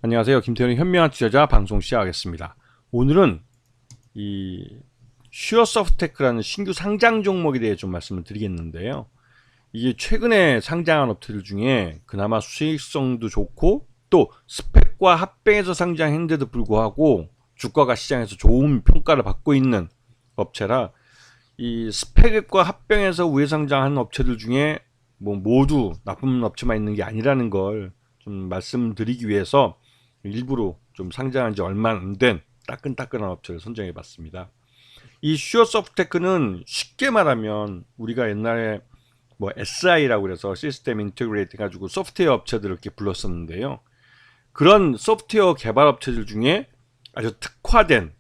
안녕하세요. 김태현의 현명한 투자자 방송 시작하겠습니다. 오늘은 이 슈어소프트테크라는 신규 상장 종목에 대해 좀 말씀을 드리겠는데요. 이게 최근에 상장한 업체들 중에 그나마 수익성도 좋고 또 스펙과 합병해서 상장했는데도 불구하고 주가가 시장에서 좋은 평가를 받고 있는 업체라, 이 스펙과 합병해서 우회 상장한 업체들 중에 모두 나쁜 업체만 있는 게 아니라는 걸 좀 말씀드리기 위해서 일부러 좀 상장한 지 얼마 안 된 따끈따끈한 업체를 선정해 봤습니다. 이 슈어소프트테크는 쉽게 말하면 우리가 옛날에 SI라고 그래서 시스템 인테그레이트 해가지고 소프트웨어 업체들을 이렇게 불렀었는데요. 그런 소프트웨어 개발 업체들 중에 아주 특화된,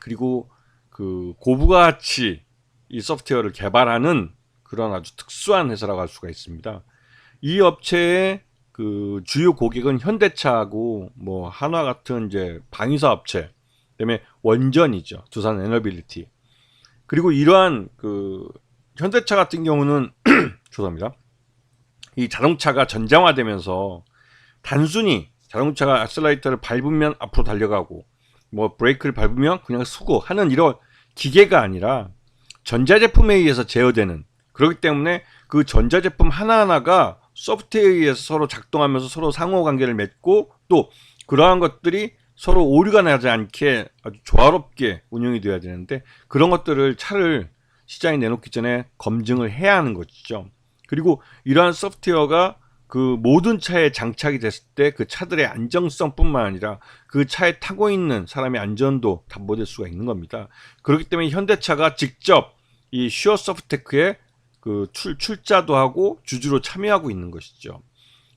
그리고 그 고부가 가치 이 소프트웨어를 개발하는 그런 아주 특수한 회사라고 할 수가 있습니다. 이 업체의 그 주요 고객은 현대차하고 한화 같은 이제 방위사 업체, 그다음에 원전이죠. 두산 에너빌리티. 그리고 이러한 그 현대차 같은 경우는 죄송합니다. 이 자동차가 전장화되면서 단순히 자동차가 액셀레이터를 밟으면 앞으로 달려가고 브레이크를 밟으면 그냥 서고 하는 이런 기계가 아니라 전자제품에 의해서 제어되는, 그렇기 때문에 그 전자제품 하나하나가 소프트웨어에 의해서 서로 작동하면서 서로 상호관계를 맺고, 또 그러한 것들이 서로 오류가 나지 않게 아주 조화롭게 운영이 되어야 되는데, 그런 것들을 차를 시장에 내놓기 전에 검증을 해야 하는 것이죠. 그리고 이러한 소프트웨어가 그 모든 차에 장착이 됐을 때 그 차들의 안정성뿐만 아니라 그 차에 타고 있는 사람의 안전도 담보될 수가 있는 겁니다. 그렇기 때문에 현대차가 직접 이 슈어소프트테크에 그 출자도 하고 주주로 참여하고 있는 것이죠.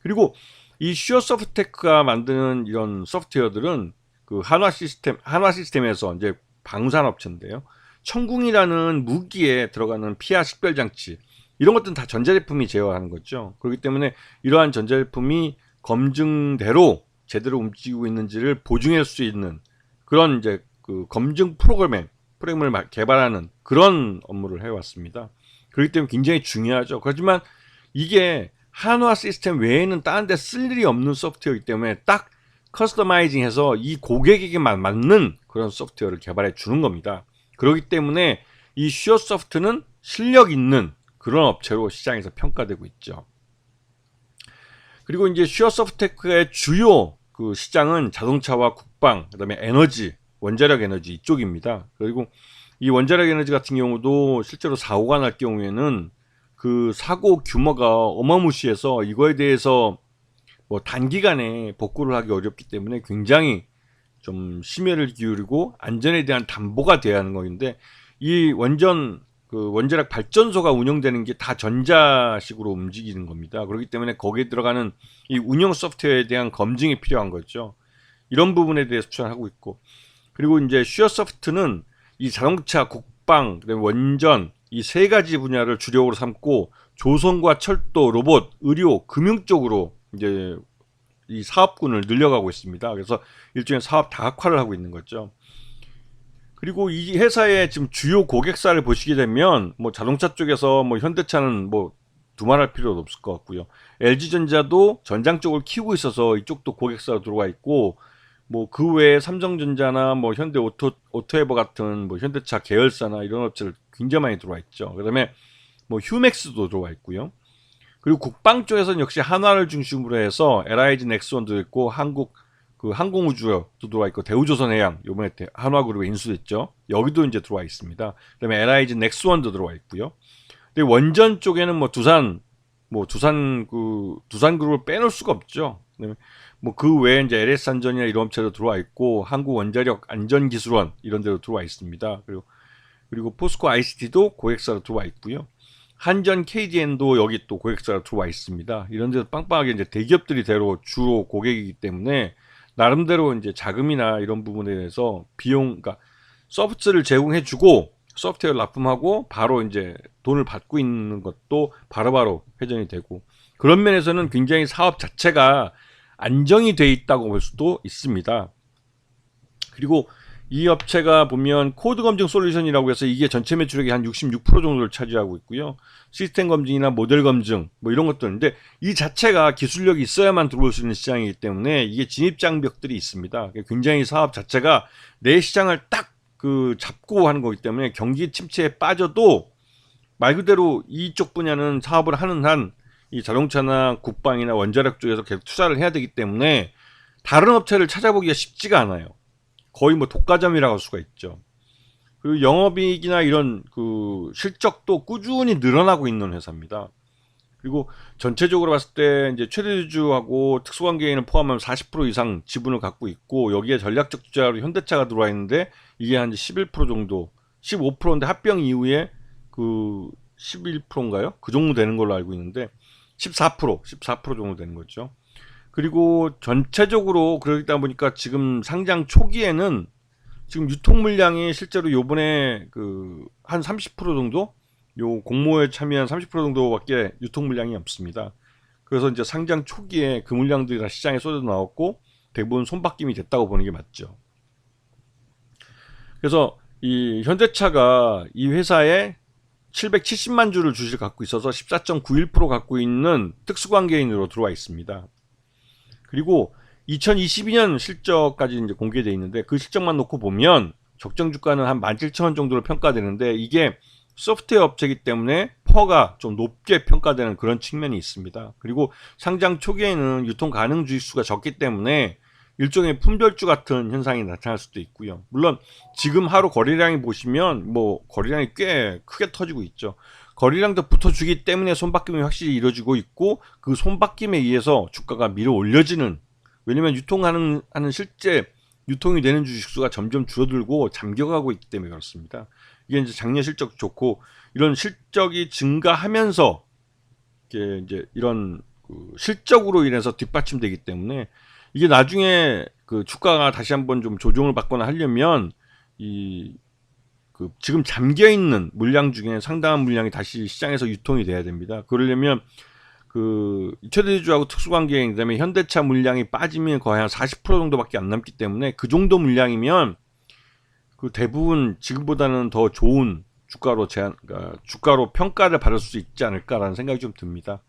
그리고 이 슈어소프트테크가 만드는 이런 소프트웨어들은 그 한화 시스템에서 이제 방산업체인데요. 천궁이라는 무기에 들어가는 피하 식별 장치, 이런 것들은 다 전자제품이 제어하는 거죠. 그렇기 때문에 이러한 전자제품이 검증대로 제대로 움직이고 있는지를 보증할 수 있는 그런 이제 그 검증 프로그램을 개발하는 그런 업무를 해왔습니다. 그렇기 때문에 굉장히 중요하죠. 그렇지만 이게 한화 시스템 외에는 다른 데 쓸 일이 없는 소프트웨어이기 때문에 딱 커스터마이징해서 이 고객에게만 맞는 그런 소프트웨어를 개발해 주는 겁니다. 그렇기 때문에 이 슈어소프트는 실력 있는 그런 업체로 시장에서 평가되고 있죠. 그리고 이제 슈어소프트테크의 주요 그 시장은 자동차와 국방, 그다음에 에너지, 원자력 에너지 이쪽입니다. 그리고 이 원자력 에너지 같은 경우도 실제로 사고가 날 경우에는 그 사고 규모가 어마무시해서 이거에 대해서 단기간에 복구를 하기 어렵기 때문에 굉장히 좀 심혈을 기울이고 안전에 대한 담보가 돼야 하는 것인데, 이 원자력 발전소가 운영되는 게 다 전자식으로 움직이는 겁니다. 그렇기 때문에 거기에 들어가는 이 운영 소프트웨어에 대한 검증이 필요한 거죠. 이런 부분에 대해서 추천하고 있고, 그리고 이제 슈어소프트는 이 자동차, 국방, 그다음에 원전, 이 세 가지 분야를 주력으로 삼고 조선과 철도, 로봇, 의료, 금융 쪽으로 이제 이 사업군을 늘려가고 있습니다. 그래서 일종의 사업 다각화를 하고 있는 거죠. 그리고 이 회사의 지금 주요 고객사를 보시게 되면 자동차 쪽에서 현대차는 두말할 필요도 없을 것 같고요. LG전자도 전장 쪽을 키우고 있어서 이쪽도 고객사가 들어와 있고, 그 외에 삼성전자나 현대 오토에버 같은 현대차 계열사나 이런 업체들 굉장히 많이 들어와 있죠. 그다음에 휴맥스도 들어와 있고요. 그리고 국방 쪽에서는 역시 한화를 중심으로 해서 LIG 넥스원도 있고, 항공우주도 들어와 있고, 대우조선해양 요번에 한화그룹에 인수됐죠. 여기도 이제 들어와 있습니다. 그다음에 LIG 넥스원도 들어와 있고요. 근데 원전 쪽에는 두산그룹을 빼놓을 수가 없죠. 그 외에 이제 LS안전이나 이런 업체도 들어와 있고, 한국원자력 안전기술원 이런 데도 들어와 있습니다. 그리고 포스코 ICT도 고객사로 들어와 있고요. 한전 KDN도 여기 또 고객사로 들어와 있습니다. 이런 데서 빵빵하게 이제 대기업들이 주로 고객이기 때문에 나름대로 이제 자금이나 이런 부분에 대해서 그러니까 소프트를 제공해주고 소프트웨어를 납품하고 바로 이제 돈을 받고 있는 것도 바로바로 회전이 되고, 그런 면에서는 굉장히 사업 자체가 안정이 돼 있다고 볼 수도 있습니다. 그리고 이 업체가 보면 코드 검증 솔루션이라고 해서 이게 전체 매출액의 한 66% 정도를 차지하고 있고요. 시스템 검증이나 모델 검증 뭐 이런 것들인데 이 자체가 기술력이 있어야만 들어올 수 있는 시장이기 때문에 이게 진입 장벽들이 있습니다. 굉장히 사업 자체가 내 시장을 딱 그 잡고 하는 거기 때문에 경기 침체에 빠져도 말 그대로 이쪽 분야는 사업을 하는 한 이 자동차나 국방이나 원자력 쪽에서 계속 투자를 해야 되기 때문에 다른 업체를 찾아보기가 쉽지가 않아요. 거의 뭐 독과점이라고 할 수가 있죠. 그리고 영업이익이나 이런 그 실적도 꾸준히 늘어나고 있는 회사입니다. 그리고 전체적으로 봤을 때 이제 최대주주하고 특수관계인을 포함하면 40% 이상 지분을 갖고 있고 여기에 전략적 투자로 현대차가 들어와 있는데 이게 한 11% 정도, 15%인데 합병 이후에 그 11%인가요? 그 정도 되는 걸로 알고 있는데 14% 정도 되는 거죠. 그리고 전체적으로 그러다 보니까 지금 상장 초기에는 지금 유통 물량이 실제로 요번에 그 한 30% 정도 요 공모에 참여한 30% 정도밖에 유통 물량이 없습니다. 그래서 이제 상장 초기에 그 물량들이 다 시장에 쏟아 나왔고 대부분 손바뀜이 됐다고 보는 게 맞죠. 그래서 이 현대차가 이 회사에 770만 주를 주식을 갖고 있어서 14.91% 갖고 있는 특수관계인으로 들어와 있습니다. 그리고 2022년 실적까지 이제 공개되어 있는데 그 실적만 놓고 보면 적정 주가는 한 17,000원 정도로 평가되는데 이게 소프트웨어 업체이기 때문에 퍼가 좀 높게 평가되는 그런 측면이 있습니다. 그리고 상장 초기에는 유통 가능 주식수가 적기 때문에 일종의 품절주 같은 현상이 나타날 수도 있고요. 물론 지금 하루 거래량이 보시면 뭐 거래량이 꽤 크게 터지고 있죠. 거래량도 붙어주기 때문에 손바뀜이 확실히 이루어지고 있고 그 손바뀜에 의해서 주가가 밀어 올려지는, 왜냐면 유통하는 실제 유통이 되는 주식수가 점점 줄어들고 잠겨가고 있기 때문에 그렇습니다. 이게 이제 작년 실적 좋고 이런 실적이 증가하면서 이게 이제 이런 그 실적으로 인해서 뒷받침되기 때문에 이게 나중에 그 주가가 다시 한번 좀 조정을 받거나 하려면 이 그 지금 잠겨 있는 물량 중에 상당한 물량이 다시 시장에서 유통이 돼야 됩니다. 그러려면 그 최대주주하고 특수관계인 그다음에 현대차 물량이 빠지면 거의 한 40% 정도밖에 안 남기 때문에 그 정도 물량이면 그 대부분 지금보다는 더 좋은 주가로 그러니까 주가로 평가를 받을 수 있지 않을까라는 생각이 좀 듭니다.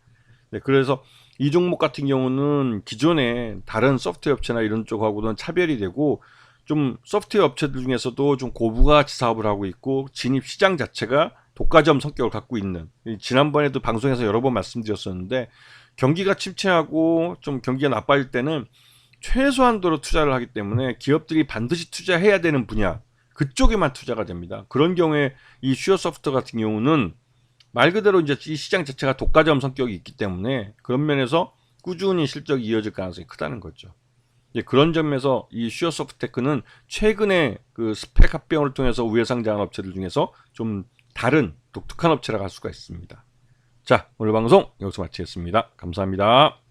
네, 그래서 이 종목 같은 경우는 기존에 다른 소프트웨어 업체나 이런 쪽하고는 차별이 되고 좀 소프트웨어 업체들 중에서도 좀 고부가치 사업을 하고 있고 진입 시장 자체가 독과점 성격을 갖고 있는, 지난번에도 방송에서 여러 번 말씀드렸었는데 경기가 침체하고 좀 경기가 나빠질 때는 최소한도로 투자를 하기 때문에 기업들이 반드시 투자해야 되는 분야 그쪽에만 투자가 됩니다. 그런 경우에 이 슈어소프트 같은 경우는 말 그대로 이제 이 시장 자체가 독과점 성격이 있기 때문에 그런 면에서 꾸준히 실적이 이어질 가능성이 크다는 거죠. 그런 점에서 이 슈어소프트테크는 최근에 그 스펙 합병을 통해서 우회 상장한 업체들 중에서 좀 다른 독특한 업체라고 할 수가 있습니다. 자, 오늘 방송 여기서 마치겠습니다. 감사합니다.